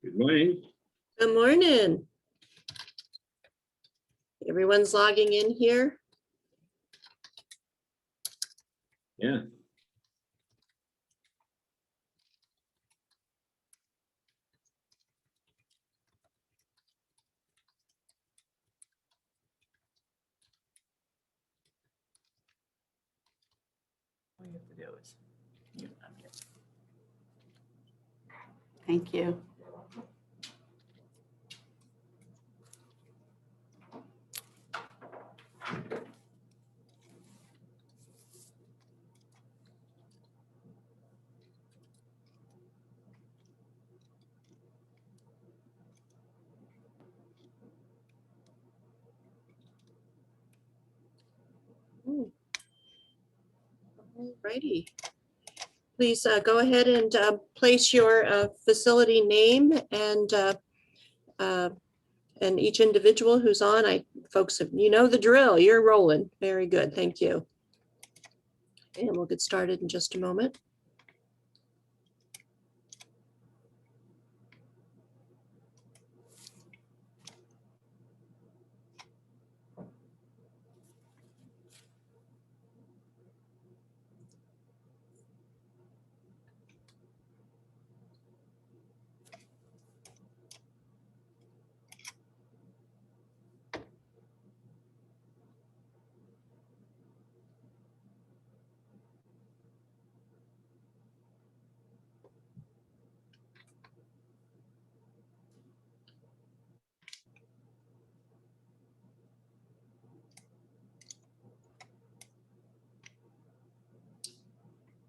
Good morning. Good morning. Everyone's logging in here. Yeah. All you have to do is mute them. Thank you. Alrighty. Please go ahead and place your facility name and each individual who's on. Folks, you know the drill. You're rolling. Very good. Thank you. And we'll get started in just a moment.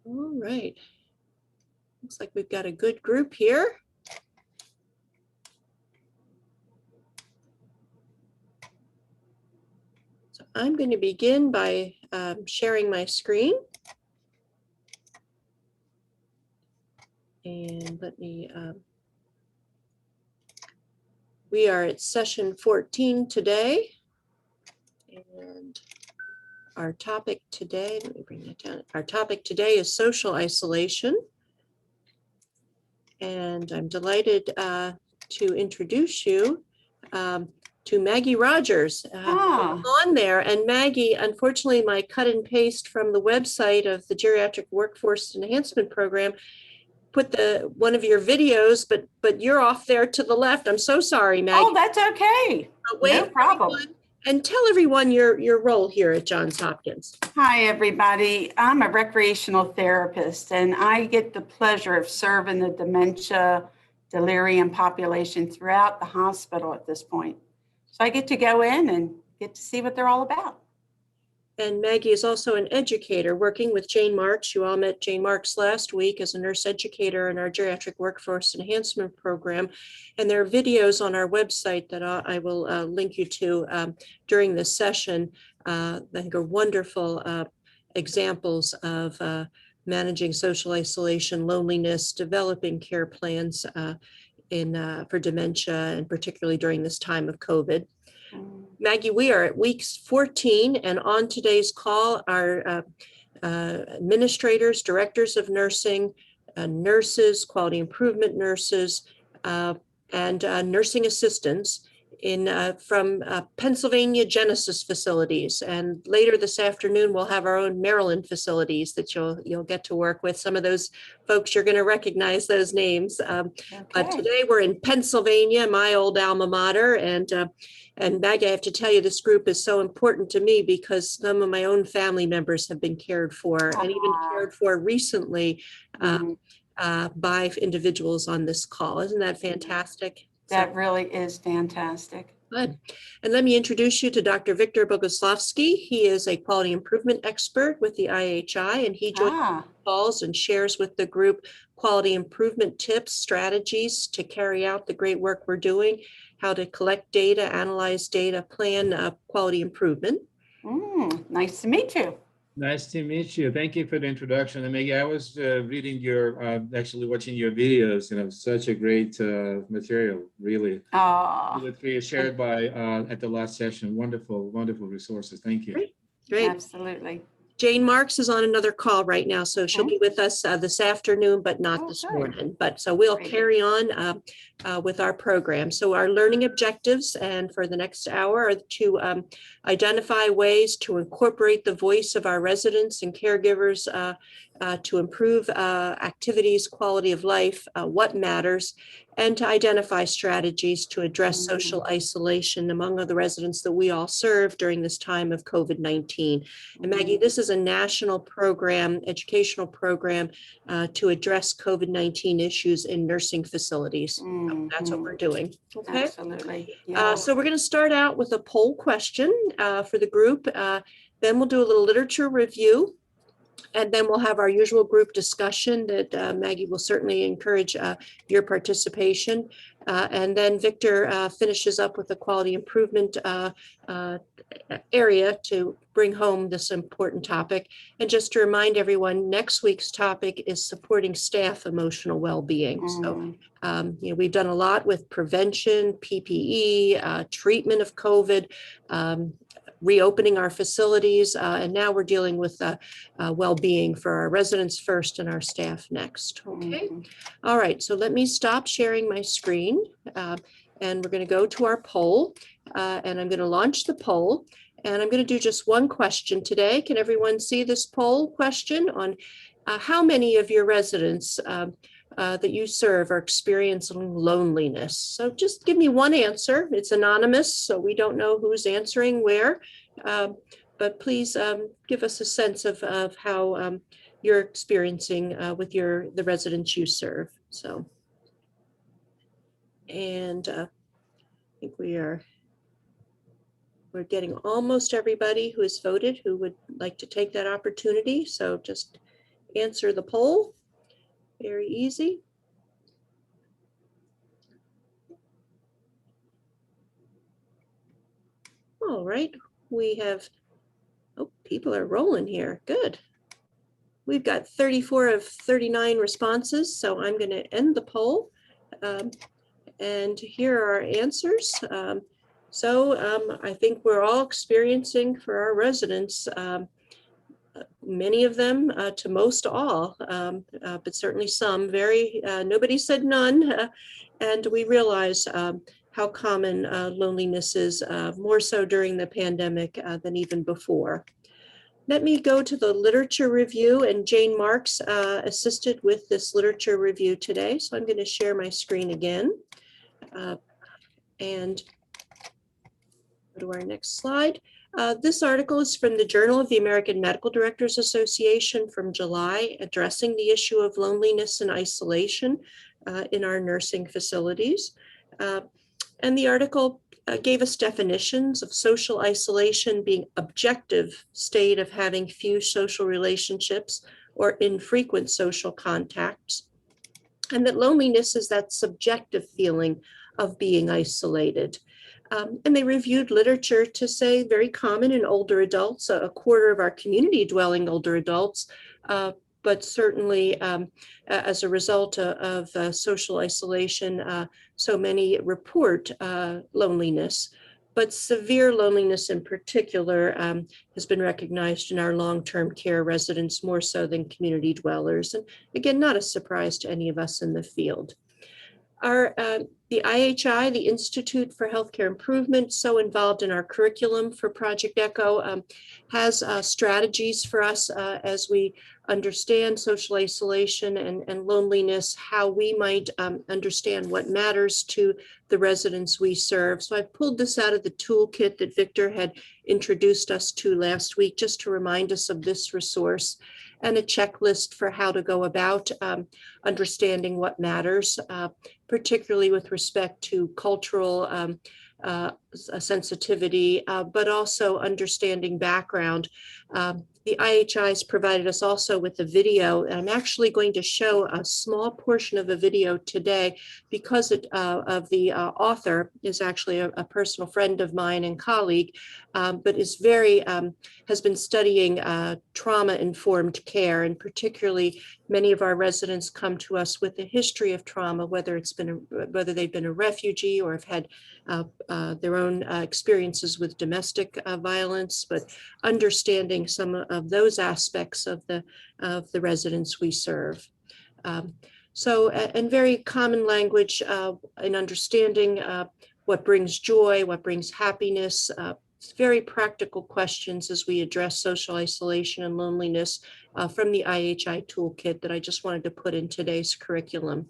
All right. Looks like we've got a good group here. So I'm going to begin by sharing my screen. And let me, we are at session 14 today. And our topic today, let me bring that down. Our topic today is social isolation. And I'm delighted to introduce you to Maggie Rogers on there. And Maggie, unfortunately, my cut and paste from the website of the Geriatric Workforce Enhancement Program put one of your videos, but you're off there to the left. I'm so sorry, Maggie. Oh, that's okay. Wait, No problem. and tell everyone your role here at Johns Hopkins. Hi, everybody. I'm a recreational therapist, and I get the pleasure of serving the dementia delirium population throughout the hospital at this point. So I get to go in and get to see what they're all about. And Maggie is also an educator working with Jane Marks. You all met Jane Marks last week as a nurse educator in our Geriatric Workforce Enhancement Program. And there are videos on our website that I will link you to during this session. I think are wonderful examples of managing social isolation, loneliness, developing care plans for dementia, and particularly during this time of COVID. Maggie, we are at week 14, and on today's call are administrators, directors of nursing, nurses, quality improvement nurses, and nursing assistants from Pennsylvania Genesis facilities. And later this afternoon, we'll have our own Maryland facilities that you'll get to work with. Some of those folks, you're going to recognize those names. But today we're in Pennsylvania, my old alma mater, and Maggie, I have to tell you, this group is so important to me because some of my own family members have been cared for and even cared for recently by individuals on this call. Isn't that fantastic? That really is fantastic. Good. And let me introduce you to Dr. Victor Boguslavsky. He is a quality improvement expert with the IHI, and he joins calls and shares with the group quality improvement tips, strategies to carry out the great work we're doing, how to collect data, analyze data, plan quality improvement. Nice to meet you. Nice to meet you. Thank you for the introduction. And Maggie, I was reading actually watching your videos, such a great material, really. The three shared by at the last session. Wonderful, wonderful resources. Thank you. Great. Absolutely. Jane Marks is on another call right now, so she'll be with us this afternoon, but not this Okay. morning. But so we'll Great. carry on with our program. So our learning objectives and for the next hour are to identify ways to incorporate the voice of our residents and caregivers to improve activities, quality of life, what matters, and to identify strategies to address social isolation among the residents that we all serve during this time of COVID-19. And Maggie, this is a national program, educational program to address COVID-19 issues in nursing facilities. So that's what we're doing. Okay. Absolutely. Yeah. So we're going to start out with a poll question for the group. Then we'll do a little literature review. And then we'll have our usual group discussion that Maggie will certainly encourage your participation. And then Victor finishes up with the quality improvement area to bring home this important topic. And just to remind everyone, next week's topic is supporting staff emotional well-being. So, we've done a lot with prevention, PPE, treatment of COVID, reopening our facilities, and now we're dealing with well-being for our residents first and our staff next. Okay. All right. So let me stop sharing my screen, and we're going to go to our poll, and I'm going to launch the poll, and I'm going to do just one question today. Can everyone see this poll question on how many of your residents that you serve are experiencing loneliness? So just give me one answer. It's anonymous, so we don't know who's answering where, but please give us a sense of how you're experiencing with the residents you serve. So, and I think we're getting almost everybody who has voted who would like to take that opportunity. So just answer the poll. Very easy. All right, we have, people are rolling here. Good. We've got 34 of 39 responses, so I'm going to end the poll. And here are our answers. I think we're all experiencing for our residents, many of them to most all, but certainly some nobody said none. And we realize how common loneliness is, more so during the pandemic than even before. Let me go to the literature review, and Jane Marks assisted with this literature review today. So I'm going to share my screen again and go to our next slide. This article is from the Journal of the American Medical Directors Association from July, addressing the issue of loneliness and isolation in our nursing facilities. And the article gave us definitions of social isolation being objective state of having few social relationships or infrequent social contacts, and that loneliness is that subjective feeling of being isolated. And they reviewed literature to say very common in older adults, a quarter of our community dwelling older adults, but certainly as a result of social isolation, so many report loneliness, but severe loneliness in particular has been recognized in our long-term care residents more so than community dwellers. And again, not a surprise to any of us in the field. The IHI, the Institute for Healthcare Improvement, so involved in our curriculum for Project ECHO, has strategies for us as we understand social isolation and loneliness, how we might understand what matters to the residents we serve. So I pulled this out of the toolkit that Victor had introduced us to last week, just to remind us of this resource, and a checklist for how to go about understanding what matters, particularly with respect to cultural sensitivity, but also understanding background. The IHI has provided us also with a video, and I'm actually going to show a small portion of a video today because of the author is actually a personal friend of mine and colleague, but is has been studying trauma-informed care, and particularly Many of our residents come to us with a history of trauma, whether they've been a refugee or have had their own experiences with domestic violence, but understanding some of those aspects of the residents we serve. So in very common language, in understanding what brings joy, what brings happiness, very practical questions as we address social isolation and loneliness from the IHI toolkit that I just wanted to put in today's curriculum.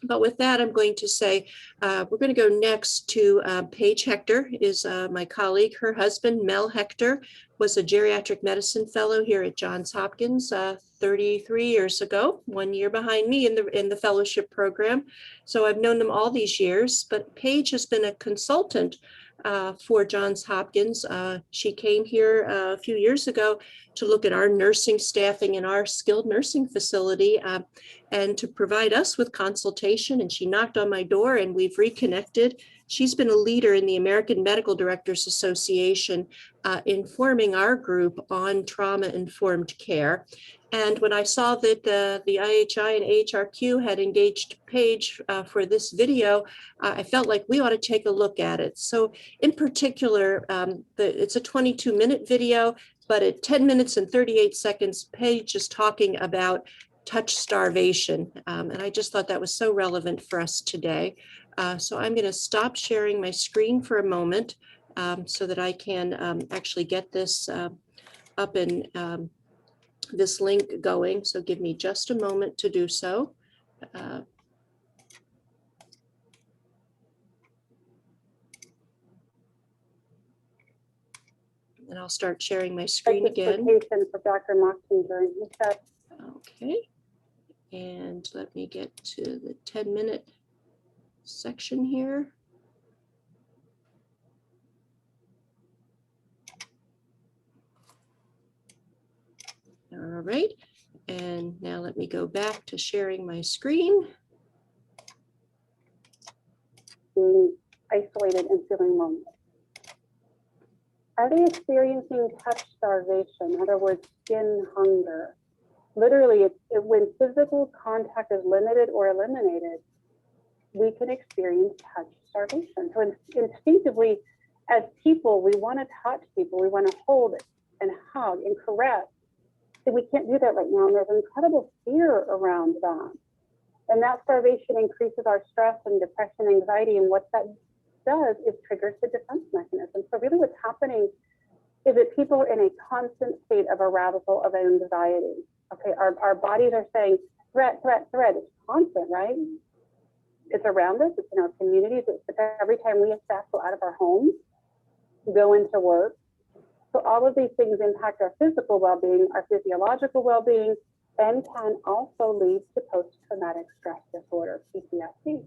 But with that, I'm going to say, we're going to go next to Paige Hector, is my colleague. Her husband, Mel Hector, was a geriatric medicine fellow here at Johns Hopkins 33 years ago, 1 year behind me in the fellowship program. So I've known them all these years, but Paige has been a consultant for Johns Hopkins. She came here a few years ago to look at our nursing staffing in our skilled nursing facility and to provide us with consultation. And she knocked on my door and we've reconnected. She's been a leader in the American Medical Directors Association, informing our group on trauma-informed care. And when I saw that the IHI and AHRQ had engaged Paige for this video, I felt like we ought to take a look at it. So in particular, it's a 22-minute video, but at 10 minutes and 38 seconds, Paige is talking about touch starvation. And I just thought that was so relevant for us today. So I'm going to stop sharing my screen for a moment so that I can actually get this up and this link going. So give me just a moment to do so. And I'll start sharing my screen again. For Dr. Moxon during his set. Okay. And let me get to the 10-minute section here. All right. And now let me go back to sharing my screen. Being isolated and feeling lonely. Are they experiencing touch starvation? In other words, skin hunger. Literally, when physical contact is limited or eliminated, we can experience touch starvation. So instinctively, as people, we want to touch people. We want to hold and hug and caress. So we can't do that right now. And there's incredible fear around that. And that starvation increases our stress and depression, anxiety. And what that does is triggers the defense mechanism. So really what's happening is that people are in a constant state of arousal, of anxiety. Okay, our bodies are saying threat, threat, threat. It's constant, right? It's around us, it's in our communities, it's every time we have go out of our homes, go into work. So all of these things impact our physical well-being, our physiological well-being, and can also lead to post-traumatic stress disorder, PTSD.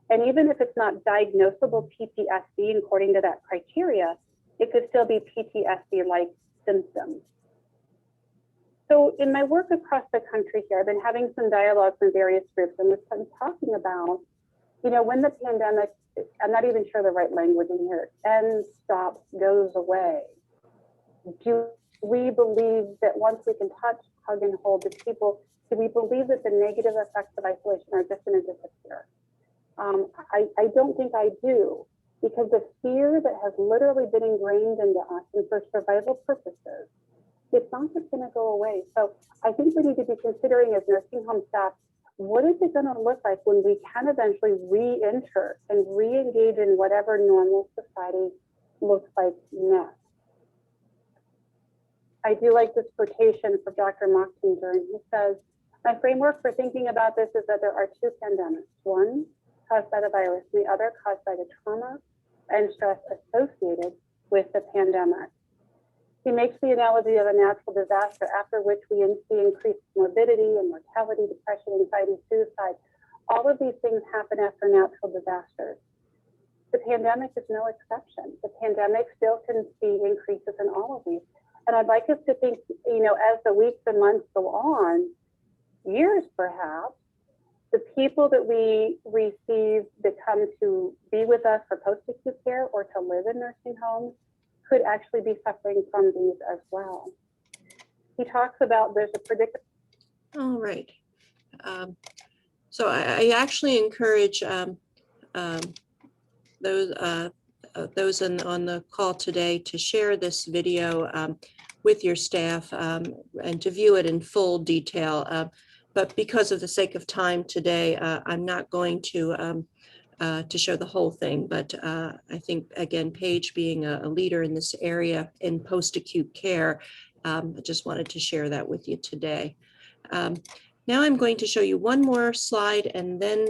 And even if it's not diagnosable PTSD according to that criteria, it could still be PTSD-like symptoms. So in my work across the country here, I've been having some dialogues in various groups, and I'm talking about, you know, when the pandemic, I'm not even sure the right language in here, ends, stops, goes away. Do we believe that once we can touch, hug, and hold the people, do we believe that the negative effects of isolation are just going to disappear? I don't think I do, because the fear that has literally been ingrained into us and for survival purposes, it's not just going to go away. So I think we need to be considering as nursing home staff, what is it going to look like when we can eventually re-enter and re-engage in whatever normal society looks like next? I do like this quotation from Dr. Moxon. He says, my framework for thinking about this is that there are two pandemics, one caused by the virus, and the other caused by the trauma and stress associated with the pandemic. He makes the analogy of a natural disaster after which we see increased morbidity and mortality, depression, anxiety, suicide. All of these things happen after natural disasters. The pandemic is no exception. The pandemic still can see increases in all of these. And I'd like us to think, you know, as the weeks and months go on, years perhaps, the people that we receive that come to be with us for post-acute care or to live in nursing homes could actually be suffering from these as well. He talks about there's a predicament. All right. So I actually encourage those on the call today to share this video with your staff and to view it in full detail. But because of the sake of time today, I'm not going to show the whole thing. But I think, again, Paige being a leader in this area in post-acute care, I just wanted to share that with you today. Now I'm going to show you one more slide, and then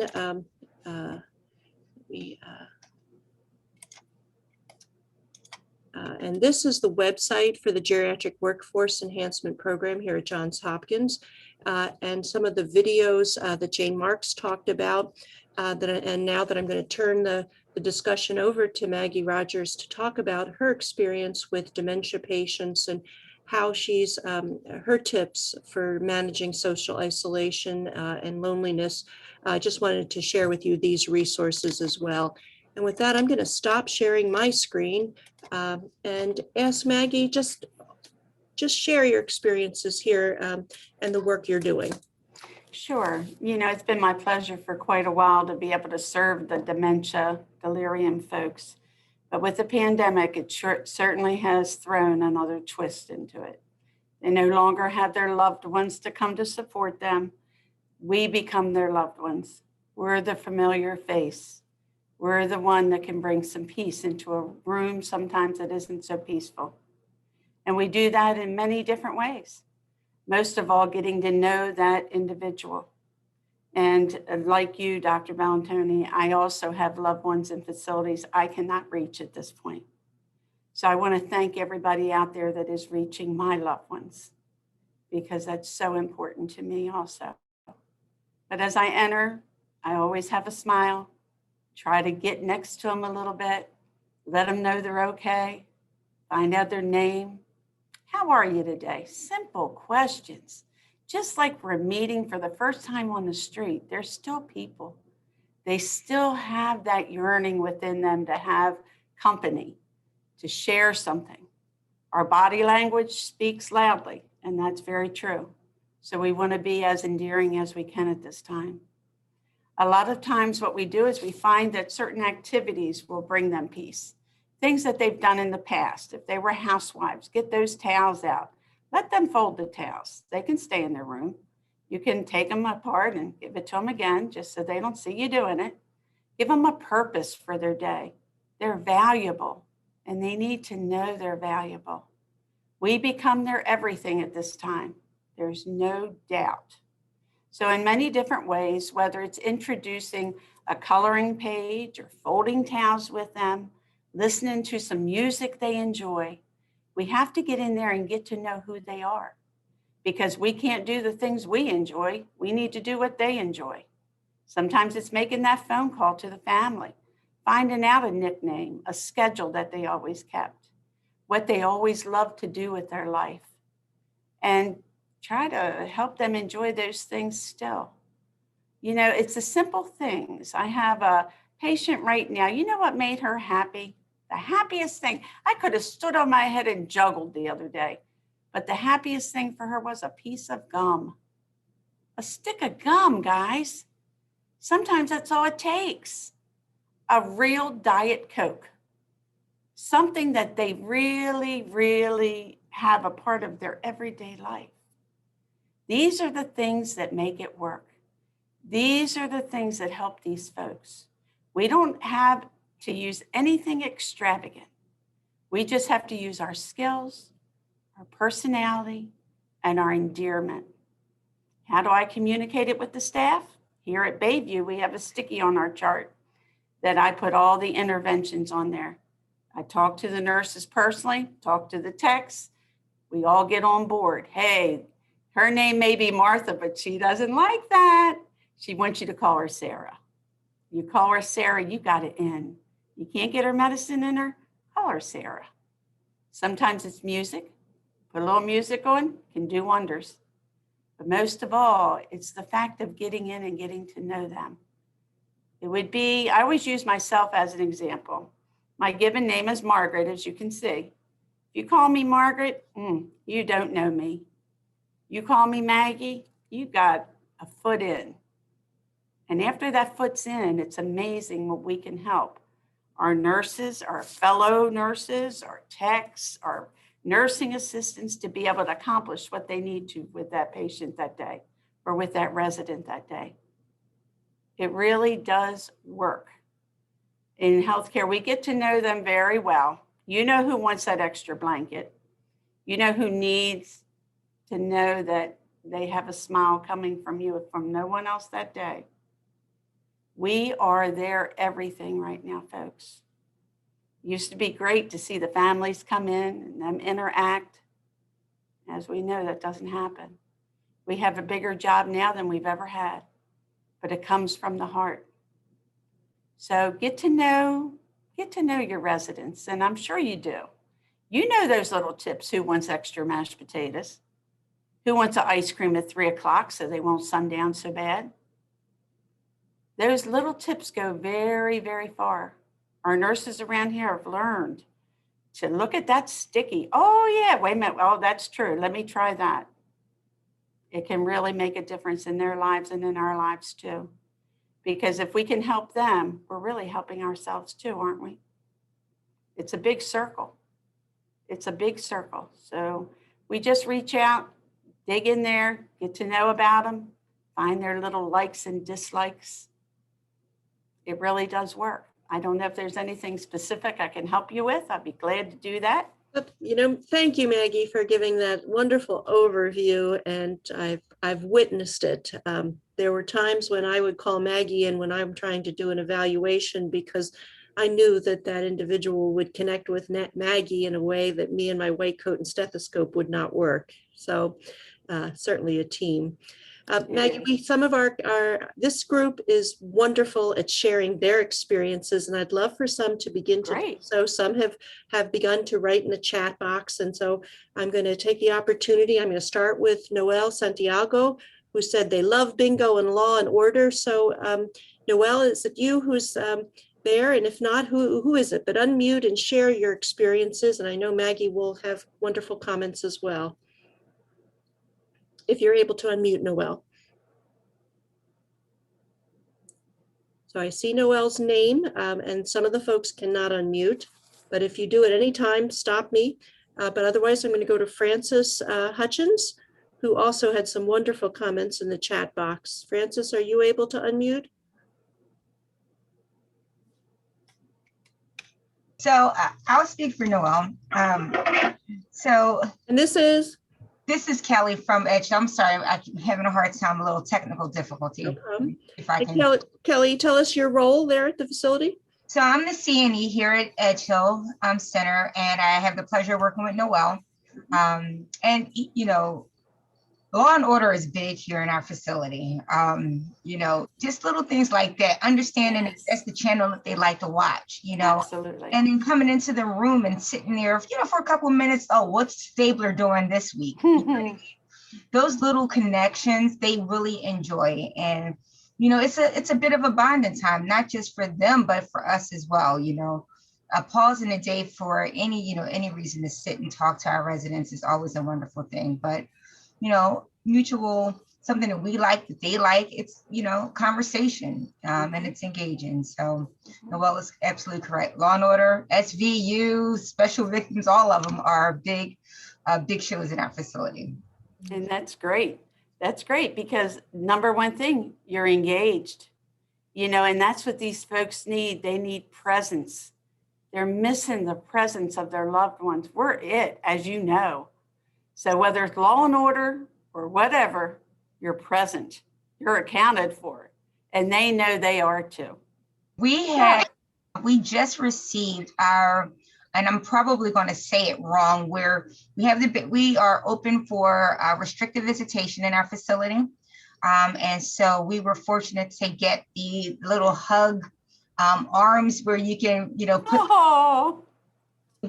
and this is the website for the Geriatric Workforce Enhancement Program here at Johns Hopkins. And some of the videos that Jane Marks talked about. And now that I'm going to turn the discussion over to Maggie Rogers to talk about her experience with dementia patients and how she's, her tips for managing social isolation and loneliness. I just wanted to share with you these resources as well. And with that, I'm going to stop sharing my screen and ask Maggie, just share your experiences here and the work you're doing. Sure. You know, it's been my pleasure for quite a while to be able to serve the dementia, delirium folks. But with the pandemic, it certainly has thrown another twist into it. They no longer have their loved ones to come to support them. We become their loved ones. We're the familiar face. We're the one that can bring some peace into a room sometimes that isn't so peaceful. And we do that in many different ways. Most of all, getting to know that individual. And like you, Dr. Ballantoni, I also have loved ones in facilities I cannot reach at this point. So I want to thank everybody out there that is reaching my loved ones, because that's so important to me also. But as I enter, I always have a smile, try to get next to them a little bit, let them know they're okay, find out their name. How are you today? Simple questions. Just like we're meeting for the first time on the street, they're still people. They still have that yearning within them to have company, to share something. Our body language speaks loudly, and that's very true. So we want to be as endearing as we can at this time. A lot of times what we do is we find that certain activities will bring them peace. Things that they've done in the past. If they were housewives, get those towels out. Let them fold the towels. They can stay in their room. You can take them apart and give it to them again, just so they don't see you doing it. Give them a purpose for their day. They're valuable, and they need to know they're valuable. We become their everything at this time. There's no doubt. So in many different ways, whether it's introducing a coloring page or folding towels with them, listening to some music they enjoy, we have to get in there and get to know who they are, because we can't do the things we enjoy. We need to do what they enjoy. Sometimes it's making that phone call to the family, finding out a nickname, a schedule that they always kept, what they always loved to do with their life, and try to help them enjoy those things still. You know, it's the simple things. I have a patient right now. You know what made her happy? The happiest thing. I could have stood on my head and juggled the other day, but the happiest thing for her was a piece of gum. A stick of gum, guys. Sometimes that's all it takes. A real Diet Coke. Something that they really, really have a part of their everyday life. These are the things that make it work. These are the things that help these folks. We don't have to use anything extravagant. We just have to use our skills, our personality, and our endearment. How do I communicate it with the staff? Here at Bayview, we have a sticky on our chart that I put all the interventions on there. I talk to the nurses personally, talk to the techs. We all get on board. Hey, her name may be Martha, but she doesn't like that. She wants you to call her Sarah. You call her Sarah, you got it in. You can't get her medicine in her, call her Sarah. Sometimes it's music. Put a little music on, can do wonders. But most of all, it's the fact of getting in and getting to know them. It would be, I always use myself as an example. My given name is Margaret, as you can see. If you call me Margaret, you don't know me. You call me Maggie, you got a foot in. And after that foot's in, it's amazing what we can help. Our nurses, our fellow nurses, our techs, our nursing assistants to be able to accomplish what they need to with that patient that day or with that resident that day. It really does work. In healthcare, we get to know them very well. You know who wants that extra blanket. You know who needs to know that they have a smile coming from you, from no one else that day. We are their everything right now, folks. Used to be great to see the families come in and them interact. As we know, that doesn't happen. We have a bigger job now than we've ever had, but it comes from the heart. So get to know your residents, and I'm sure you do. You know those little tips. Who wants extra mashed potatoes? Who wants an ice cream at 3 o'clock so they won't sundown so bad? Those little tips go very, very far. Our nurses around here have learned to look at that sticky. Oh yeah, wait a minute. Oh, that's true. Let me try that. It can really make a difference in their lives and in our lives too. Because if we can help them, we're really helping ourselves too, aren't we? It's a big circle. It's a big circle. So we just reach out, dig in there, get to know about them, find their little likes and dislikes. It really does work. I don't know if there's anything specific I can help you with. I'd be glad to do that. Thank you, Maggie, for giving that wonderful overview, and I've witnessed it. There were times when I would call Maggie in when I'm trying to do an evaluation because I knew that that individual would connect with Maggie in a way that me and my white coat and stethoscope would not work. So certainly a team. Maggie, some of this group is wonderful at sharing their experiences, and I'd love for some to begin to do so. Some have begun to write in the chat box, and so I'm going to take the opportunity. I'm going to start with Noel Santiago, who said they love bingo and law and order. So Noel, is it you who's there? And if not, who is it? But unmute and share your experiences, and I know Maggie will have wonderful comments as well. If you're able to unmute, Noel. So I see Noel's name, and some of the folks cannot unmute, but if you do at any time, stop me. But otherwise, I'm going to go to Francis Hutchins, who also had some wonderful comments in the chat box. Francis, are you able to unmute? So I'll speak for Noel. And this is Kelly from Edge. I'm sorry, I'm having a hard time, a little technical difficulty. No problem. If I can. Kelly, tell us your role there at the facility. So I'm the CNE here at Edge Hill Center, and I have the pleasure of working with Noel. And you know, law and order is big here in our facility. You know, just little things like that, understanding that that's the channel that they like to watch, you know. Absolutely. And then coming into the room and sitting there, you know, for a couple of minutes, oh, what's Stabler doing this week? Those little connections, they really enjoy. And, you know, it's a bit of a bonding time, not just for them, but for us as well, you know. A pause in the day for any reason to sit and talk to our residents is always a wonderful thing. But you know, mutual, something that we like, that they like, it's, you know, conversation, and it's engaging. So Noel is absolutely correct. Law and Order, SVU, Special Victims, all of them are big shows in our facility. And that's great. That's great because number one thing, you're engaged, you know, and that's what these folks need. They need presence. They're missing the presence of their loved ones. We're it, as you know. So whether it's law and order or whatever, you're present, you're accounted for, and they know they are too. We just received our, and I'm probably going to say it wrong, where we are open for restricted visitation in our facility. And so we were fortunate to get the little hug arms where you can, you know, put.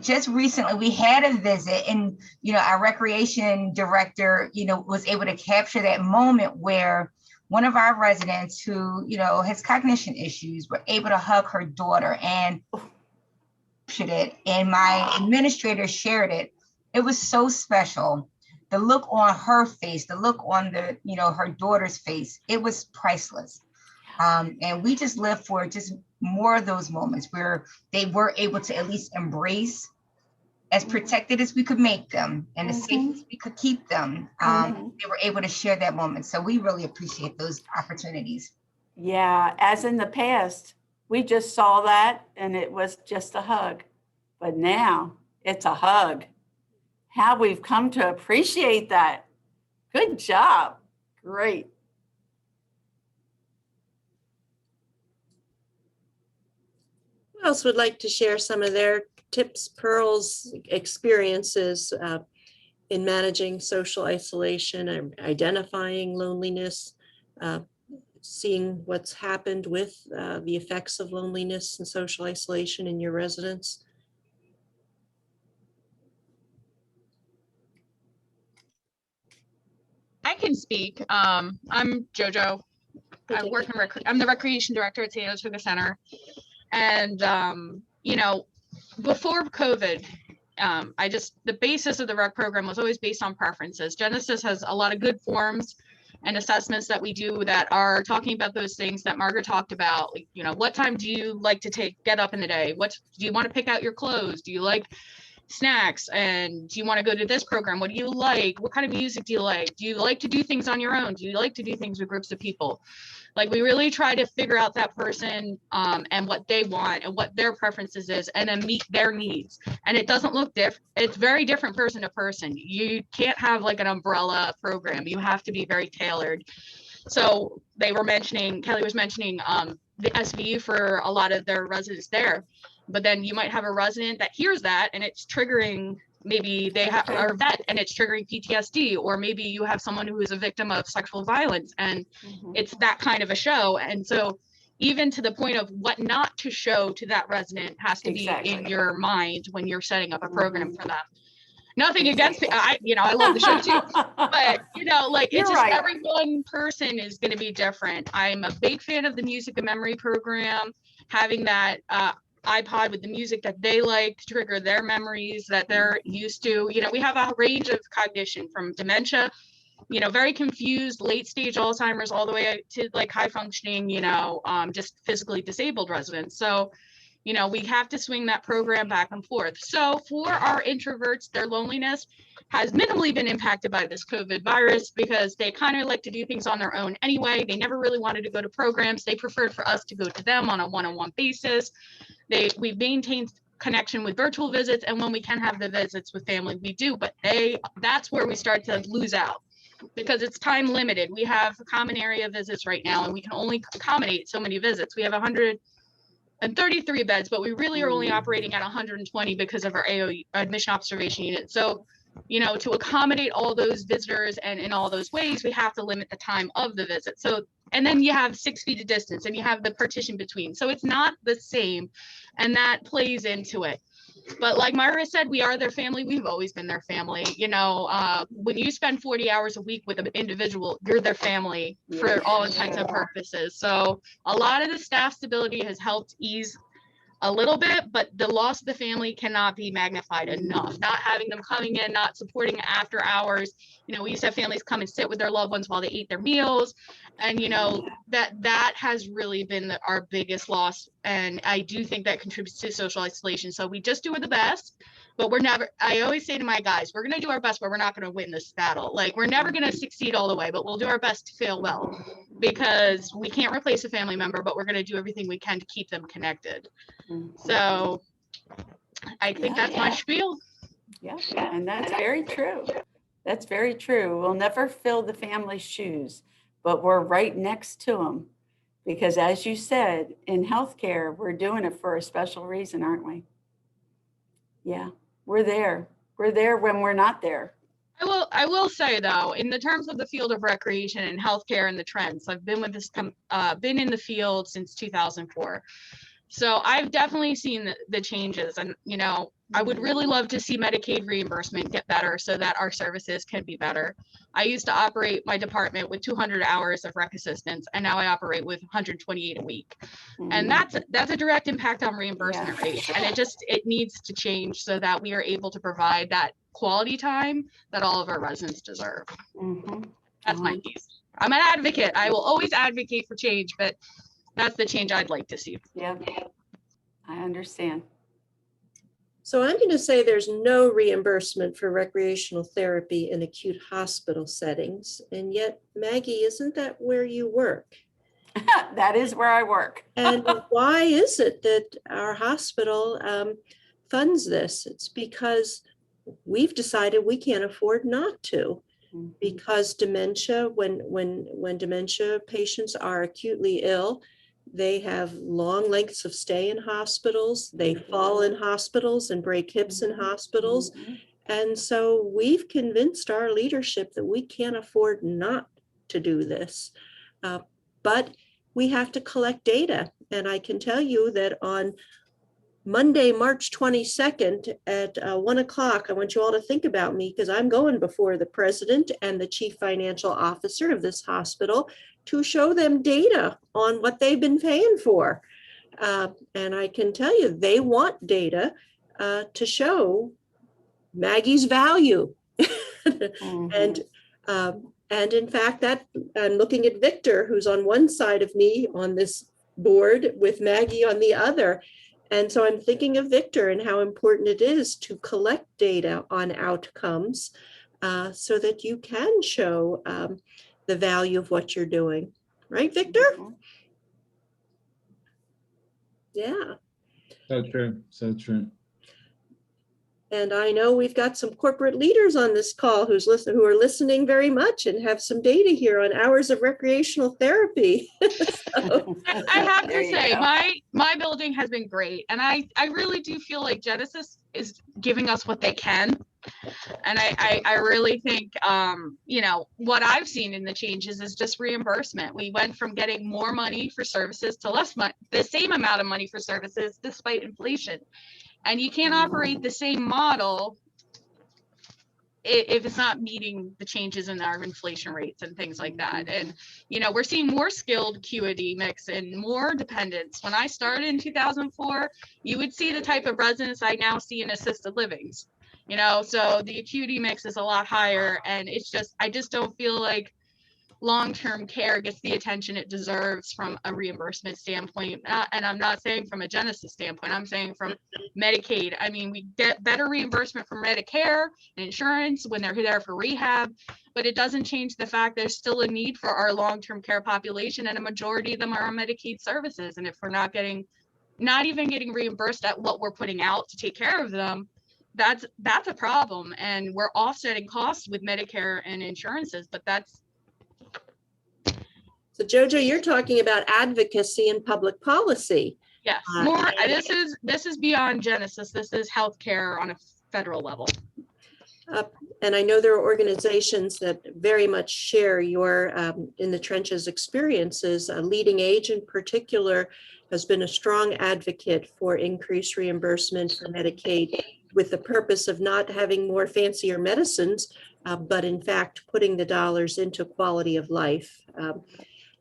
Just recently we had a visit, and you know, our recreation director, you know, was able to capture that moment where one of our residents who, you know, has cognition issues, were able to hug her daughter and shared it, and my administrator shared it. It was so special the look on her face, the look on her daughter's face, it was priceless. And we just live for just more of those moments where they were able to at least embrace, as protected as we could make them and as safe as we could keep them. They were able to share that moment. So we really appreciate those opportunities. Yeah, as in the past, we just saw that and it was just a hug. But now it's a hug. How we've come to appreciate that. Good job. Great. Who else would like to share some of their tips, pearls, experiences in managing social isolation and identifying loneliness, seeing what's happened with the effects of loneliness and social isolation in your residents? I can speak. I'm JoJo. I'm the recreation director at San Sugar Center. And, before COVID, the basis of the rec program was always based on preferences. Genesis has a lot of good forms and assessments that we do that are talking about those things that Margaret talked about. Like, what time do you like to get up in the day? Do you want to pick out your clothes? Do you like snacks? And do you want to go to this program? What do you like? What kind of music do you like? Do you like to do things on your own? Do you like to do things with groups of people? Like, we really try to figure out that person and what they want and what their preferences is, and then meet their needs. And it doesn't look different. It's very different person to person. You can't have like an umbrella program. You have to be very tailored. So Kelly was mentioning the SVU for a lot of their residents there. But then you might have a resident that hears that and it's triggering, maybe they are a vet and it's triggering PTSD, or maybe you have someone who is a victim of sexual violence and it's that kind of a show. And so even to the point of what not to show to that resident has to be in your mind when you're setting up a program for them. Nothing against it. I love the show too, but it's just every one person is going to be different. I'm a big fan of the Music and Memory program, having that iPod with the music that they like to trigger their memories that they're used to. We have a range of cognition from dementia, very confused, late stage Alzheimer's, all the way to like high functioning, just physically disabled residents. So, we have to swing that program back and forth. So for our introverts, their loneliness has minimally been impacted by this COVID virus because they kind of like to do things on their own anyway. They never really wanted to go to programs. They preferred for us to go to them on a one-on-one basis. We've maintained connection with virtual visits, and when we can have the visits with family, we do, but that's where we start to lose out because it's time limited. We have common area visits right now, and we can only accommodate so many visits. We have 133 beds, but we really are only operating at 120 because of our AOE, admission observation unit. So, to accommodate all those visitors and in all those ways, we have to limit the time of the visit. So, and then you have 6 feet of distance and you have the partition between. So it's not the same, and that plays into it. But like Myra said, we are their family. We've always been their family. When you spend 40 hours a week with an individual, you're their family for all intents and purposes. So a lot of the staff stability has helped ease a little bit, but the loss of the family cannot be magnified enough. Not having them coming in, not supporting after hours. We used to have families come and sit with their loved ones while they ate their meals. And, that has really been our biggest loss. And I do think that contributes to social isolation. So we just do the best, but I always say to my guys, we're going to do our best, but we're not going to win this battle. Like, we're never going to succeed all the way, but we'll do our best to fail well, because we can't replace a family member, but we're going to do everything we can to keep them connected. So I think that's my spiel. Yeah, and that's very true. That's very true. We'll never fill the family's shoes, but we're right next to them. Because as you said, in healthcare, we're doing it for a special reason, aren't we? Yeah, we're there. We're there when we're not there. I will say though, in the terms of the field of recreation and healthcare and the trends, I've been been in the field since 2004. So I've definitely seen the changes, and I would really love to see Medicaid reimbursement get better so that our services can be better. I used to operate my department with 200 hours of rec assistance, and now I operate with 128 a week. And that's a direct impact on reimbursement rates. And it needs to change so that we are able to provide that quality time that all of our residents deserve. Mhm. That's my piece. I'm an advocate. I will always advocate for change, but that's the change I'd like to see. Yeah, I understand. So I'm going to say there's no reimbursement for recreational therapy in acute hospital settings. And yet, Maggie, isn't that where you work? That is where I work. And why is it that our hospital funds this? It's because we've decided we can't afford not to. Because dementia, when dementia patients are acutely ill, they have long lengths of stay in hospitals. They fall in hospitals and break hips in hospitals. And so we've convinced our leadership that we can't afford not to do this. But we have to collect data. And I can tell you that on Monday, March 22nd at 1 o'clock, I want you all to think about me because I'm going before the president and the chief financial officer of this hospital to show them data on what they've been paying for. And I can tell you, they want data to show Maggie's value. And in fact, that I'm looking at Victor, who's on one side of me on this board with Maggie on the other. And so I'm thinking of Victor and how important it is to collect data on outcomes so that you can show the value of what you're doing. Right, Victor? Yeah. So true. So true. And I know we've got some corporate leaders on this call who are listening very much and have some data here on hours of recreational therapy. So, I have to say, my building has been great. And I really do feel like Genesis is giving us what they can. And I really think, you know, what I've seen in the changes is just reimbursement. We went from getting more money for services to less money, the same amount of money for services despite inflation. And you can't operate the same model if it's not meeting the changes in our inflation rates and things like that. And, you know, we're seeing more skilled acuity mix and more dependents. When I started in 2004, you would see the type of residents I now see in assisted livings, you know, so the acuity mix is a lot higher. And it's just, I just don't feel like long-term care gets the attention it deserves from a reimbursement standpoint. And I'm not saying from a Genesis standpoint, I'm saying from Medicaid. I mean, we get better reimbursement from Medicare and insurance when they're there for rehab, but it doesn't change the fact there's still a need for our long-term care population, and a majority of them are on Medicaid services. And if we're not even getting reimbursed at what we're putting out to take care of them, that's a problem. And we're offsetting costs with Medicare and insurances, but that's. So Jojo, you're talking about advocacy and public policy. Yes, more. This is beyond Genesis. This is healthcare on a federal level. And I know there are organizations that very much share your in the trenches experiences. Leading Age in particular has been a strong advocate for increased reimbursement for Medicaid with the purpose of not having more fancier medicines, but in fact putting the dollars into quality of life.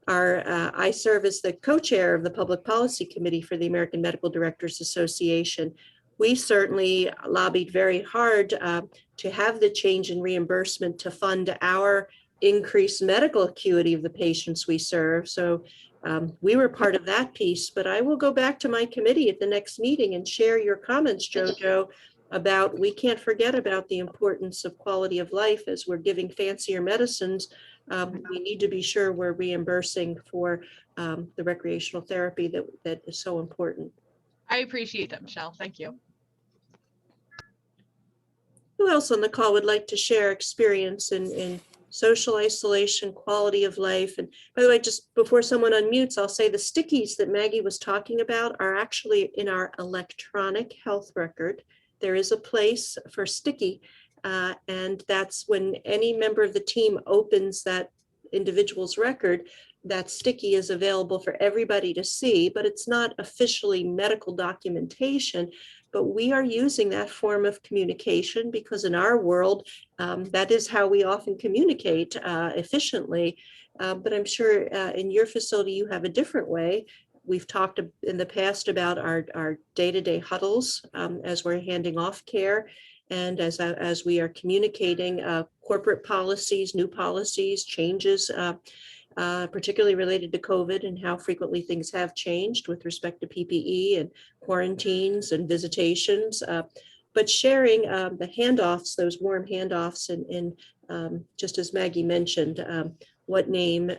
I serve as the co-chair of the Public Policy Committee for the American Medical Directors Association. We certainly lobbied very hard to have the change in reimbursement to fund our increased medical acuity of the patients we serve. So we were part of that piece, but I will go back to my committee at the next meeting and share your comments, Jojo, about we can't forget about the importance of quality of life as we're giving fancier medicines. We need to be sure we're reimbursing for the recreational therapy that is so important. I appreciate that, Michelle. Thank you. Who else on the call would like to share experience in social isolation, quality of life? And by the way, just before someone unmutes, I'll say the stickies that Maggie was talking about are actually in our electronic health record. There is a place for sticky, and that's when any member of the team opens that individual's record, that sticky is available for everybody to see, but it's not officially medical documentation. But we are using that form of communication because in our world, that is how we often communicate efficiently. But I'm sure in your facility, you have a different way. We've talked in the past about our day-to-day huddles as we're handing off care. And as we are communicating corporate policies, new policies, changes, particularly related to COVID and how frequently things have changed with respect to PPE and quarantines and visitations, but sharing the handoffs, those warm handoffs, and just as Maggie mentioned, what name,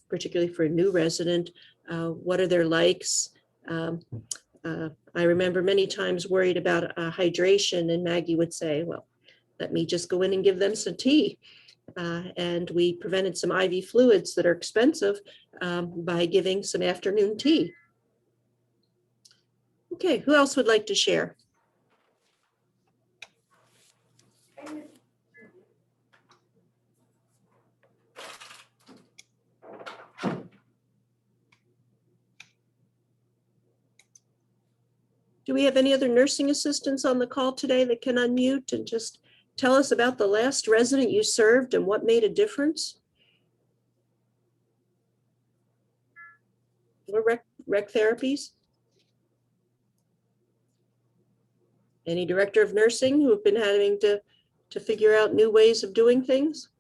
particularly for a new resident, what are their likes? I remember many times worried about hydration, and Maggie would say, well, let me just go in and give them some tea. And we prevented some IV fluids that are expensive by giving some afternoon tea. Okay, who else would like to share? Do we have any other nursing assistants on the call today that can unmute and just tell us about the last resident you served and what made a difference? Or rec therapies? Any director of nursing who have been having to figure out new ways of doing things?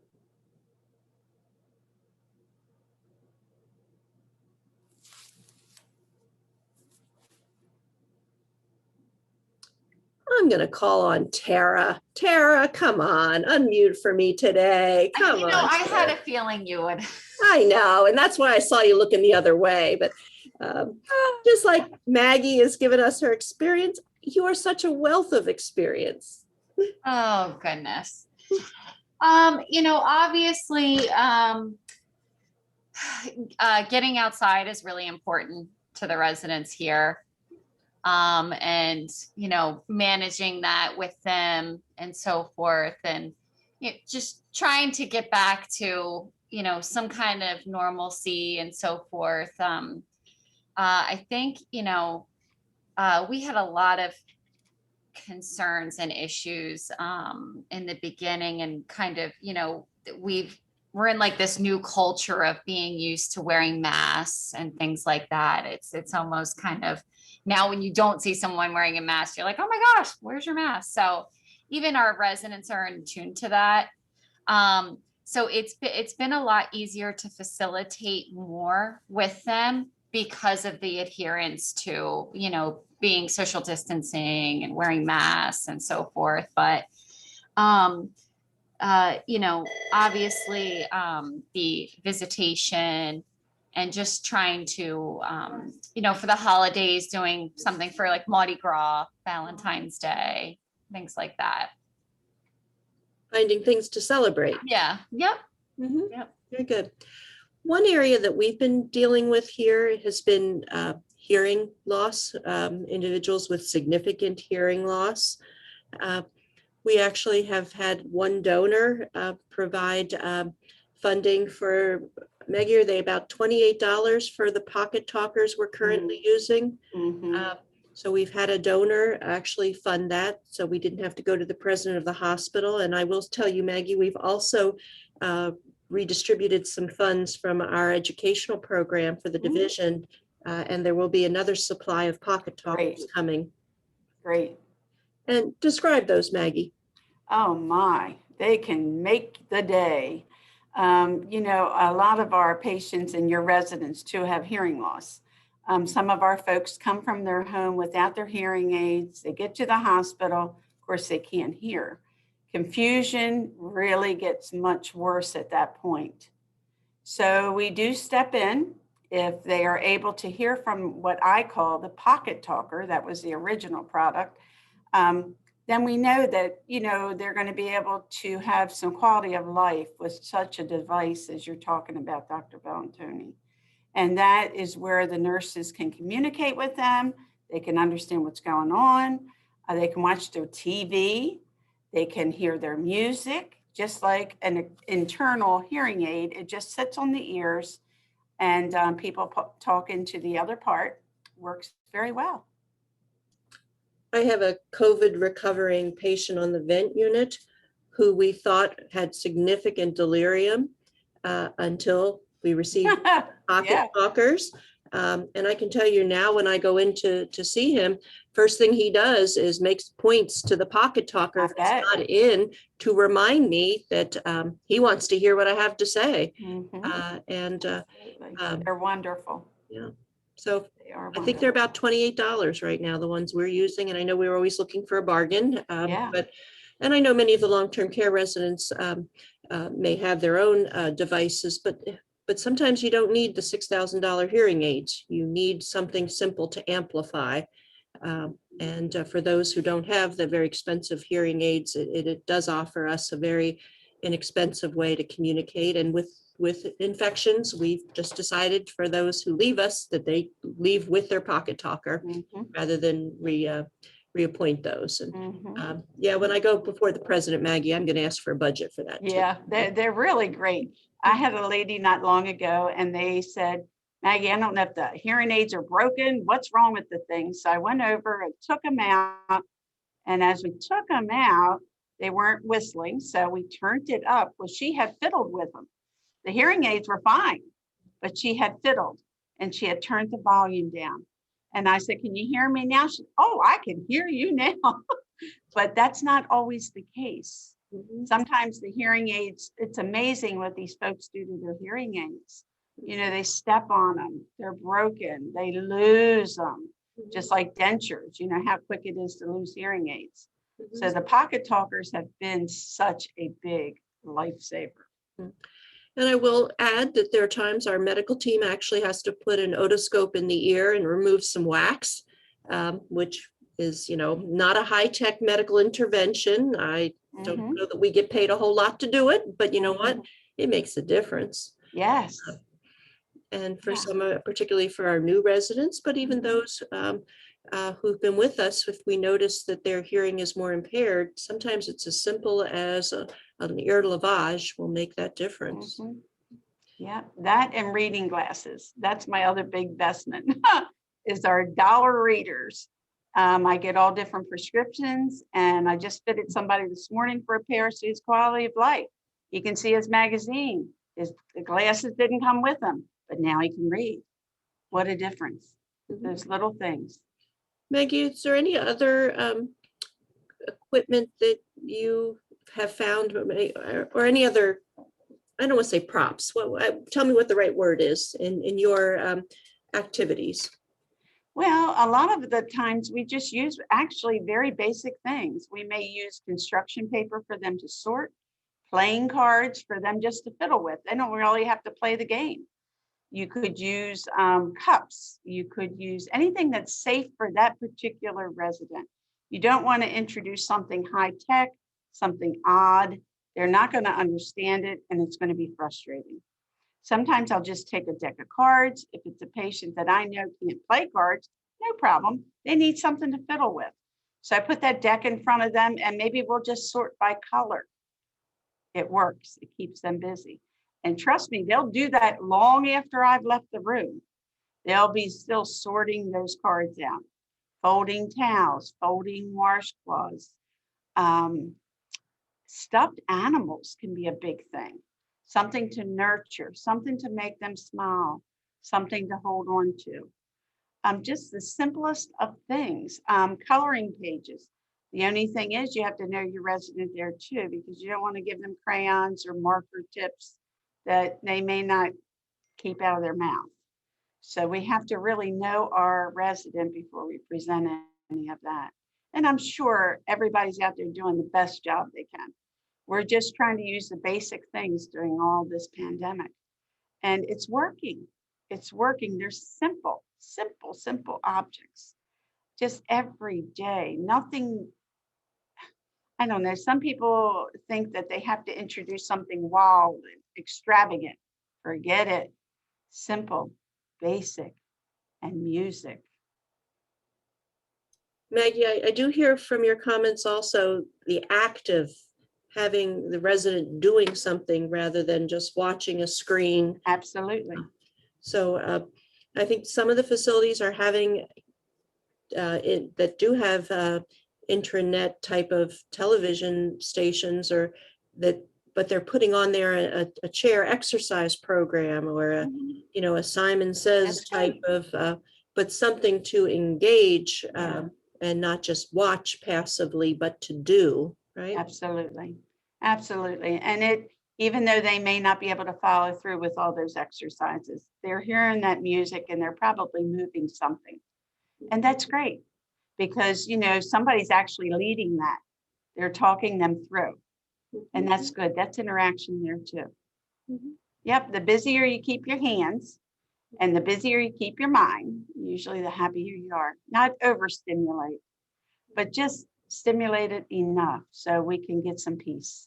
I'm going to call on Tara. Tara, come on, unmute for me today. Come on. I had Tara. a feeling you would. I know, and that's why I saw you looking the other way. But just like Maggie has given us her experience, you are such a wealth of experience. Oh, goodness. Obviously, getting outside is really important to the residents here. And, managing that with them and so forth, and just trying to get back to, some kind of normalcy and so forth. I think, we had a lot of concerns and issues in the beginning, and kind of, we're in like this new culture of being used to wearing masks and things like that. It's almost kind of, now when you don't see someone wearing a mask, you're like, oh my gosh, where's your mask? So even our residents are in tune to that. So it's been a lot easier to facilitate more with them because of the adherence to, being social distancing and wearing masks and so forth. But, obviously the visitation and just trying to, for the holidays, doing something for like Mardi Gras, Valentine's Day, things like that. Finding things to celebrate. Yeah. Yep. Mm-hmm. Yep. Very good. One area that we've been dealing with here has been hearing loss, individuals with significant hearing loss. We actually have had one donor provide funding for, Maggie, are they about $28 for the pocket talkers we're currently using? Mhm. So we've had a donor actually fund that, so we didn't have to go to the president of the hospital. And I will tell you, Maggie, we've also redistributed some funds from our educational program for the division, and there will be another supply of pocket talkers coming. Great. And describe those, Maggie. Oh my, they can make the day. A lot of our patients and your residents too have hearing loss. Some of our folks come from their home without their hearing aids. They get to the hospital. Of course, they can't hear. Confusion really gets much worse at that point. So we do step in if they are able to hear from what I call the pocket talker. That was the original product. Then we know that, they're going to be able to have some quality of life with such a device as you're talking about, Dr. Valentoni. And that is where the nurses can communicate with them. They can understand what's going on. They can watch their TV. They can hear their music, just like an internal hearing aid. It just sits on the ears, and people talk into the other part. Works very well. I have a COVID recovering patient on the vent unit who we thought had significant delirium until we received pocket talkers. And I can tell you now, when I go in to see him, first thing he does is makes points to the pocket talker if it's not in, to remind me that he wants to hear what I have to say. They're wonderful. Yeah. So They are I think they're about $28 right now, the ones we're using. And I know we were always looking for a bargain. And I know many of the long-term care residents may have their own devices, but sometimes you don't need the $6,000 hearing aids. You need something simple to amplify. And for those who don't have the very expensive hearing aids, it does offer us a very inexpensive way to communicate. And with infections, we've just decided for those who leave us that they leave with their pocket talker rather than reappoint those. And yeah, when I go before the president, Maggie, I'm going to ask for a budget for that. Yeah, they're really great. I had a lady not long ago and they said, Maggie, I don't know if the hearing aids are broken. What's wrong with the thing? So I went over and took them out. And as we took them out, they weren't whistling. So we turned it up. Well, she had fiddled with them. The hearing aids were fine, but she had fiddled and she had turned the volume down. And I said, can you hear me now? She said, oh, I can hear you now. But that's not always the case. Sometimes the hearing aids, it's amazing what these folks do to their hearing aids. You know, they step on them, they're broken, they lose them, just like dentures, you know, how quick it is to lose hearing aids. So the pocket talkers have been such a big lifesaver. And I will add that there are times our medical team actually has to put an otoscope in the ear and remove some wax, which is, you know, not a high-tech medical intervention. I don't know that we get paid a whole lot to do it, but you know what? It makes a difference. Yes. And for some, particularly for our new residents, but even those who've been with us, if we notice that their hearing is more impaired, sometimes it's as simple as an ear lavage will make that difference. Yeah, that and reading glasses. That's my other big investment is our dollar readers. I get all different prescriptions and I just fitted somebody this morning for a pair, so his quality of life. He can see his magazine. The glasses didn't come with him, but now he can read. What a difference. Those little things. Maggie, is there any other equipment that you have found or any other, I don't want to say props, tell me what the right word is in your activities? Well, a lot of the times we just use actually very basic things. We may use construction paper for them to sort, playing cards for them just to fiddle with. They don't really have to play the game. You could use cups. You could use anything that's safe for that particular resident. You don't want to introduce something high tech, something odd. They're not going to understand it and it's going to be frustrating. Sometimes I'll just take a deck of cards. If it's a patient that I know can't play cards, no problem. They need something to fiddle with. So I put that deck in front of them and maybe we'll just sort by color. It works. It keeps them busy. And trust me, they'll do that long after I've left the room. They'll be still sorting those cards out, folding towels, folding washcloths. Stuffed animals can be a big thing. Something to nurture, something to make them smile, something to hold on to. Just the simplest of things. Coloring pages. The only thing is you have to know your resident there too, because you don't want to give them crayons or marker tips that they may not keep out of their mouth. So we have to really know our resident before we present any of that. And I'm sure everybody's out there doing the best job they can. We're just trying to use the basic things during all this pandemic. And it's working. It's working. They're simple, simple, simple objects. Just every day, nothing. I don't know. Some people think that they have to introduce something wild and extravagant. Forget it. Simple, basic, and music. Maggie, I do hear from your comments also the act of having the resident doing something rather than just watching a screen. Absolutely. So I think some of the facilities are having that do have intranet type of television stations or that but they're putting on there a chair exercise program or a, you know, a Simon Says That's right. type of, but something to engage and not just watch passively, but to do, right? Absolutely. Absolutely. And even though they may not be able to follow through with all those exercises, they're hearing that music and they're probably moving something. And that's great because, you know, somebody's actually leading that. They're talking them through. And that's good. That's interaction there too. Yep. The busier you keep your hands and the busier you keep your mind, usually the happier you are. Not overstimulate, but just stimulate it enough so we can get some peace.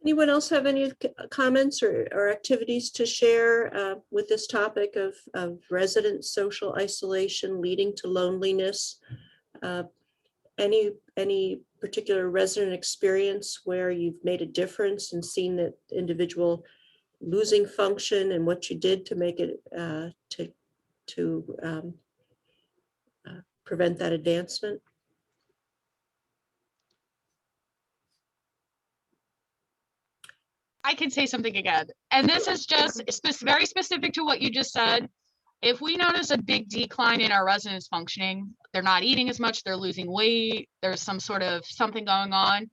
Anyone else have any comments or activities to share with this topic of resident social isolation leading to loneliness? Any particular resident experience where you've made a difference and seen that individual losing function and what you did to make it to prevent that advancement? I can say something again. And this is just very specific to what you just said. If we notice a big decline in our residents functioning, they're not eating as much, they're losing weight, there's some sort of something going on,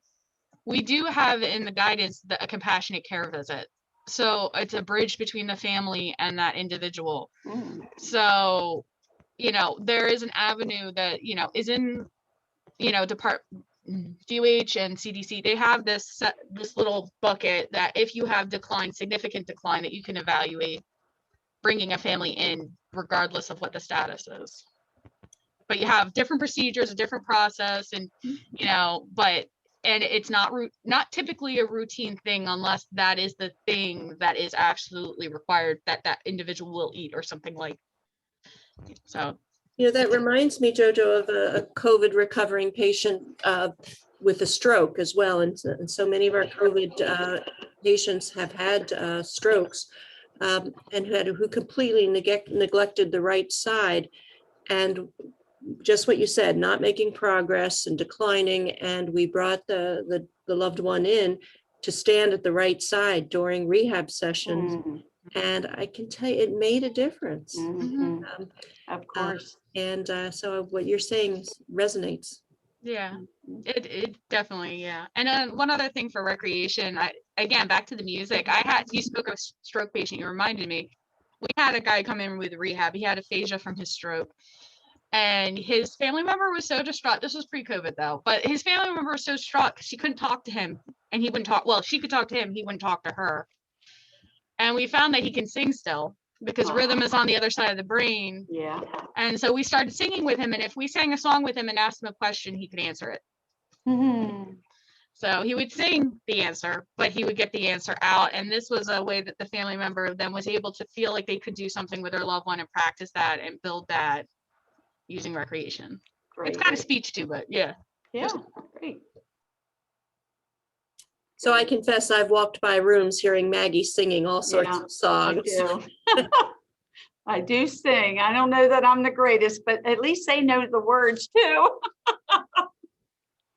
we do have in the guidance a compassionate care visit. So it's a bridge between the family and that individual. So, you know, there is an avenue that, you know, is in, you know, DOH and CDC, they have this little bucket that if you have significant decline, that you can evaluate bringing a family in regardless of what the status is. But you have different procedures, a different process, and, you know, and it's not typically a routine thing unless that is the thing that is absolutely required that individual will eat or something like. So. You know, that reminds me, Jojo, of a COVID recovering patient with a stroke as well. And so many of our COVID patients have had strokes and who completely neglected the right side. And just what you said, not making progress and declining. And we brought the loved one in to stand at the right side during rehab sessions. And I can tell you, it made a difference. Of course. And so what you're saying resonates. Yeah, it definitely, yeah. And one other thing for recreation, again, back to the music, you spoke of stroke patient, you reminded me, we had a guy come in with rehab, he had aphasia from his stroke. And his family member was so distraught. This was pre-COVID though, but his family member was so distraught because she couldn't talk to him and he wouldn't talk. Well, she could talk to him, he wouldn't talk to her. And we found that he can sing still because rhythm is on the other side of the brain. Yeah. And so we started singing with him. And if we sang a song with him and asked him a question, he could answer it. So he would sing the answer, but he would get the answer out. And this was a way that the family member then was able to feel like they could do something with their loved one and practice that and build that using recreation. Great. It's kind of speech too, but yeah. Yeah, great. So I confess I've walked by rooms hearing Maggie singing all sorts of songs. I do sing. I don't know that I'm the greatest, but at least they know the words too.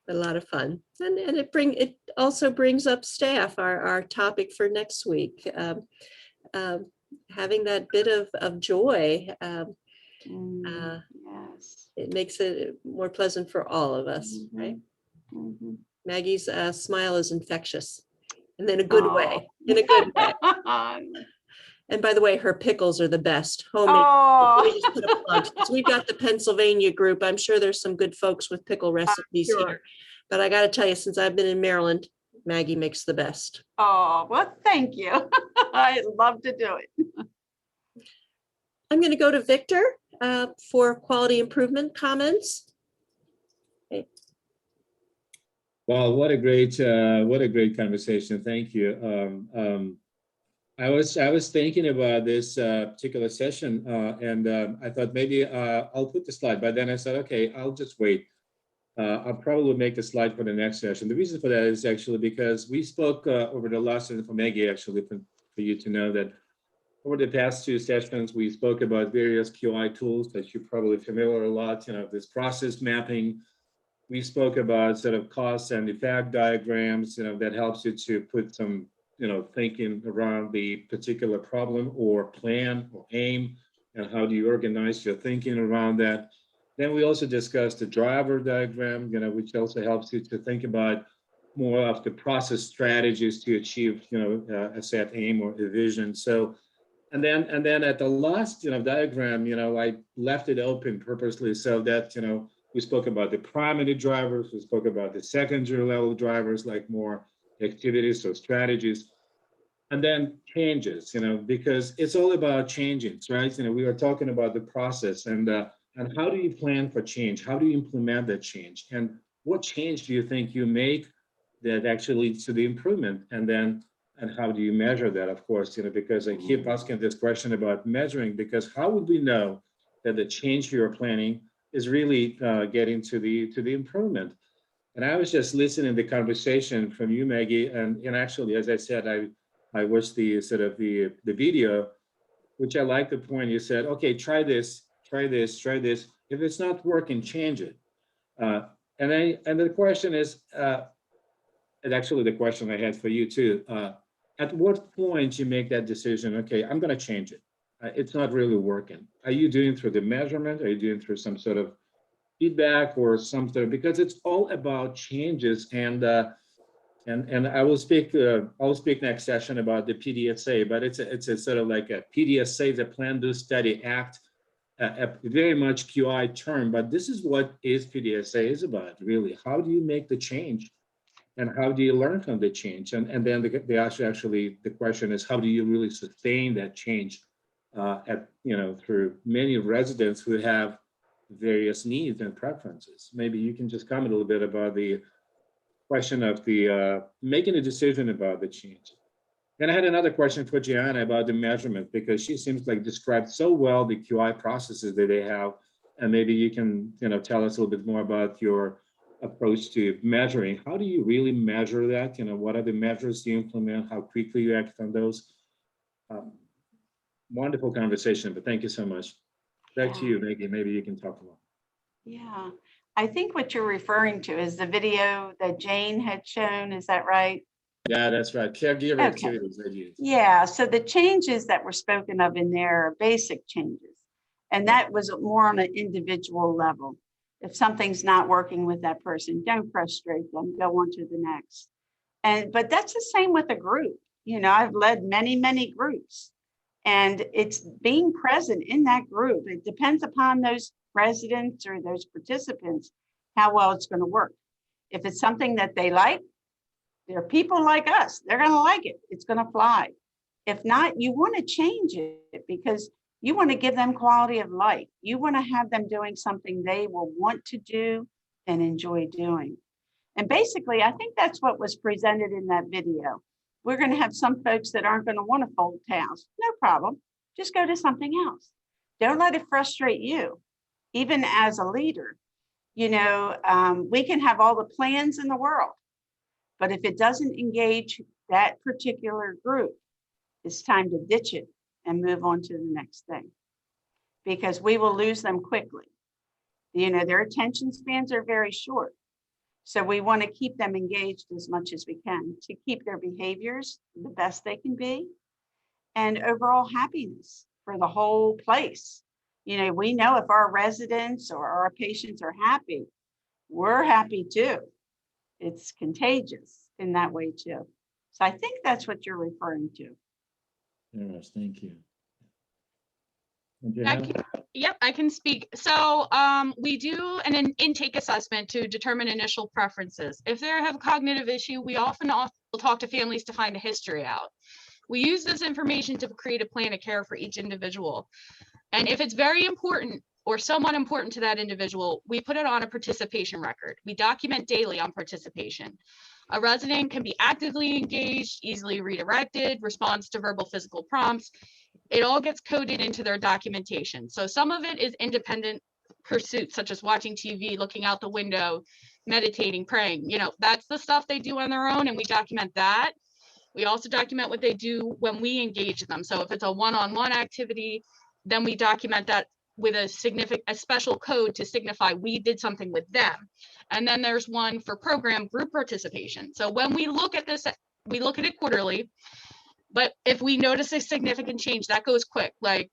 A lot of fun. And it also brings up staff, our topic for next week. Having that bit of joy. Yes. It makes it more pleasant for all of us, right? Maggie's smile is infectious, and in a good way, in a good way. And by the way, her pickles are the best. Homemade. Let me just put a plug. We've got the Pennsylvania group. I'm sure there's some good folks with pickle recipes here. But I got to tell you, since I've been in Maryland, Maggie makes the best. Oh, well, thank you. I'd love to do it. I'm going to go to Victor for quality improvement comments. Okay. Well, what a great conversation. Thank you. I was thinking about this particular session, and I thought maybe I'll put the slide, but then I said, okay, I'll just wait. I'll probably make the slide for the next session. The reason for that is actually because we spoke over the last, and for Maggie, actually, for you to know that over the past 2 sessions, we spoke about various QI tools that you're probably familiar a lot, this process mapping, We spoke about sort of cause and effect diagrams, that helps you to put some, thinking around the particular problem or plan or aim, and how do you organize your thinking around that. Then we also discussed the driver diagram, which also helps you to think about more of the process strategies to achieve, a set aim or a vision. So, and then at the last, diagram, I left it open purposely so that, we spoke about the primary drivers, we spoke about the secondary level drivers, like more activities or strategies, and then changes, because it's all about changes, right? We are talking about the process and how do you plan for change? How do you implement that change? And what change do you think you make that actually leads to the improvement? And how do you measure that? Of course, because I keep asking this question about measuring, because how would we know that the change you're planning is really getting to the improvement? And I was just listening to the conversation from you, Maggie, and actually, as I said, I watched the sort of the video, which I like the point you said, okay, try this, try this, try this. If it's not working, change it. And the question is, and actually the question I had for you too, at what point you make that decision, okay, I'm going to change it. It's not really working. Are you doing through the measurement? Are you doing through some sort of feedback or something? Because it's all about changes. And I will speak next session about the PDSA, but it's a sort of like a PDSA, the Plan, Do, Study, Act, a very much QI term, but this is what PDSA is about, really. How do you make the change? And how do you learn from the change? And then the question is, how do you really sustain that change through many residents who have various needs and preferences? Maybe you can just comment a little bit about the question of the making a decision about the change. And I had another question for Gianna about the measurement, because she seems like described so well the QI processes that they have. And maybe you can tell us a little bit more about your approach to measuring. How do you really measure that? What are the measures you implement? How quickly you act on those? Wonderful conversation, but thank you so much. Back to you, Maggie. Maybe you can talk more. Yeah, I think what you're referring to is the video that Jane had shown. Is that right? Yeah, that's right. Caregiver activities I use. Yeah, so the changes that were spoken of in there are basic changes. And that was more on an individual level. If something's not working with that person, don't frustrate them, go on to the next. But that's the same with a group. I've led many, many groups, and it's being present in that group. It depends upon those residents or those participants, how well it's going to work. If it's something that they like, they're people like us, they're going to like it. It's going to fly. If not, you want to change it because you want to give them quality of life. You want to have them doing something they will want to do and enjoy doing. And basically, I think that's what was presented in that video. We're going to have some folks that aren't going to want to fold towels. No problem. Just go to something else. Don't let it frustrate you. Even as a leader, we can have all the plans in the world, but if it doesn't engage that particular group, it's time to ditch it and move on to the next thing, because we will lose them quickly. Their attention spans are very short. So we want to keep them engaged as much as we can to keep their behaviors the best they can be and overall happiness for the whole place. We know if our residents or our patients are happy, we're happy too. It's contagious in that way too. So I think that's what you're referring to. Yes, thank you. Yep, I can speak. So we do an intake assessment to determine initial preferences. If they have a cognitive issue, we often will talk to families to find a history out. We use this information to create a plan of care for each individual. And if it's very important or somewhat important to that individual, we put it on a participation record. We document daily on participation. A resident can be actively engaged, easily redirected, responds to verbal physical prompts. It all gets coded into their documentation. So some of it is independent pursuits, such as watching TV, looking out the window, meditating, praying. That's the stuff they do on their own, and we document that. We also document what they do when we engage them. So if it's a one-on-one activity, then we document that with a special code to signify we did something with them. And then there's one for program group participation. So when we look at this, we look at it quarterly, but if we notice a significant change, that goes quick. Like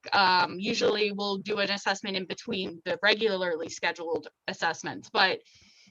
usually we'll do an assessment in between the regularly scheduled assessments, but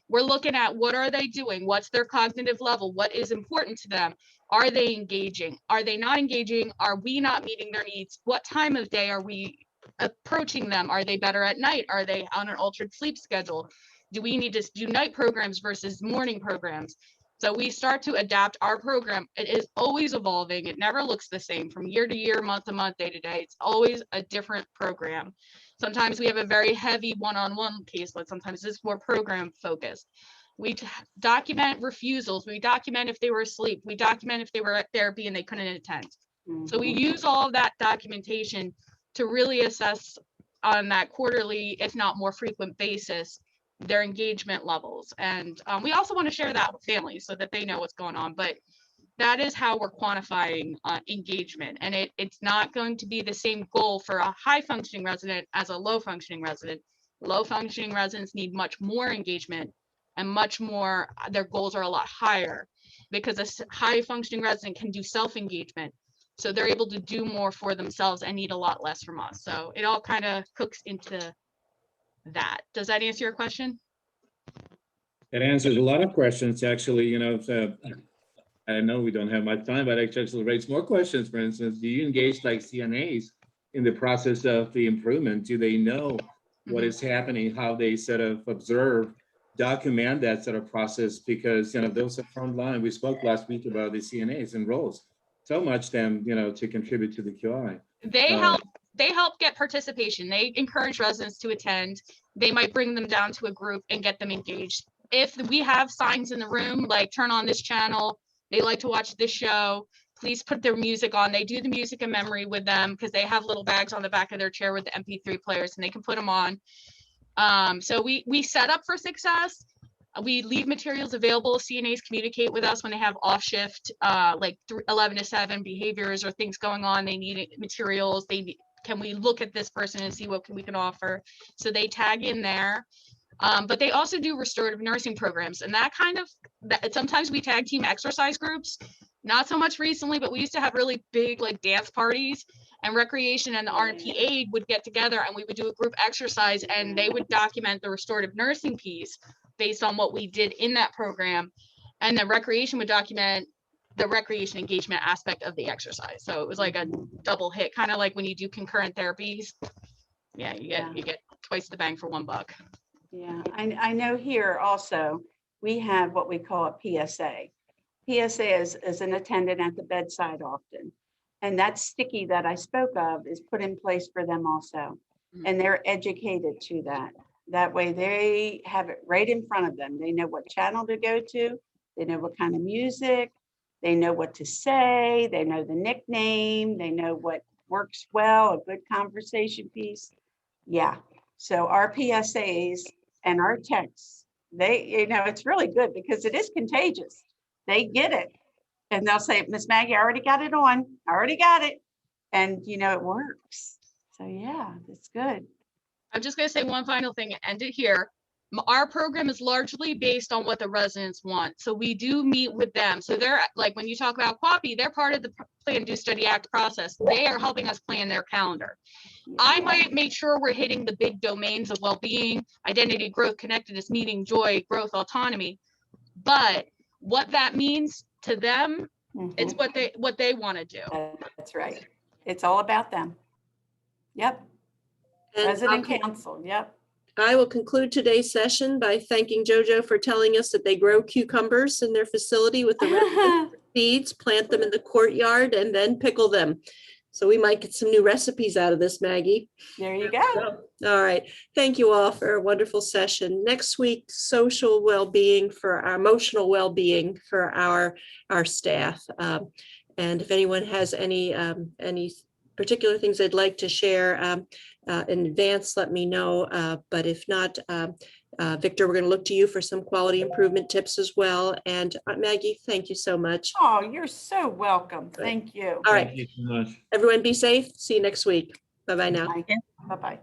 we're looking at what are they doing? What's their cognitive level? What is important to them? Are they engaging? Are they not engaging? Are we not meeting their needs? What time of day are we approaching them? Are they better at night? Are they on an altered sleep schedule? Do we need to do night programs versus morning programs? So we start to adapt our program. It is always evolving. It never looks the same from year to year, month to month, day to day. It's always a different program. Sometimes we have a very heavy one-on-one caseload. Sometimes it's more program focused. We document refusals. We document if they were asleep. We document if they were at therapy and they couldn't attend. So we use all of that documentation to really assess on that quarterly, if not more frequent basis, their engagement levels. And we also want to share that with families so that they know what's going on. But that is how we're quantifying engagement. And it's not going to be the same goal for a high functioning resident as a low functioning resident. Low functioning residents need much more engagement and much more, their goals are a lot higher because a high functioning resident can do self-engagement. So they're able to do more for themselves and need a lot less from us. So it all kind of cooks into that. Does that answer your question? It answers a lot of questions, actually. You know, I know we don't have much time, but it actually raise more questions. For instance, do you engage like CNAs in the process of the improvement? Do they know what is happening, how they sort of observe, document that sort of process? Because, you know, those are front line. We spoke last week about the CNAs and roles. So much them, you know, to contribute to the QI. They help get participation. They encourage residents to attend. They might bring them down to a group and get them engaged. If we have signs in the room, like turn on this channel, they like to watch this show, please put their music on. They do the music in memory with them because they have little bags on the back of their chair with the MP3 players and they can put them on. So we set up for success. We leave materials available. CNAs communicate with us when they have off shift, like 11 to 7 behaviors or things going on. They need materials. Can we look at this person and see what we can offer? So they tag in there. But they also do restorative nursing programs, and that sometimes we tag team exercise groups. Not so much recently, but we used to have really big like dance parties, and recreation and the RNP aid would get together and we would do a group exercise and they would document the restorative nursing piece based on what we did in that program. And the recreation would document the recreation engagement aspect of the exercise. So it was like a double hit, kind of like when you do concurrent therapies. Yeah, you get twice the bang for $1. Yeah, I know here also, we have what we call a PSA. PSA is an attendant at the bedside often. And that sticky that I spoke of is put in place for them also. And they're educated to that. That way they have it right in front of them. They know what channel to go to. They know what kind of music. They know what to say. They know the nickname. They know what works well, a good conversation piece. Yeah. So our PSAs and our texts, it's really good because it is contagious. They get it. And they'll say, Miss Maggie, I already got it on. I already got it. And, it works. So, yeah, that's good. I'm just going to say one final thing and end it here. Our program is largely based on what the residents want. So we do meet with them. So they're like, when you talk about QAPI, they're part of the Plan, Do, Study, Act process. They are helping us plan their calendar. I might make sure we're hitting the big domains of well-being, identity, growth, connectedness, meaning, joy, growth, autonomy. But what that means to them, it's what they want to do. That's right. It's all about them. Yep. And Resident council. Yep. I will conclude today's session by thanking JoJo for telling us that they grow cucumbers in their facility with the red seeds, plant them in the courtyard, and then pickle them. So we might get some new recipes out of this, Maggie. There you go. All right. Thank you all for a wonderful session. Next week, social well-being for our emotional well-being for our staff. And if anyone has any particular things they'd like to share in advance, let me know. But if not, Victor, we're going to look to you for some quality improvement tips as well. And Maggie, thank you so much. Oh, you're so welcome. Thank you. All right. Thank you so much. Everyone be safe. See you next week. Bye-bye now. Bye-bye.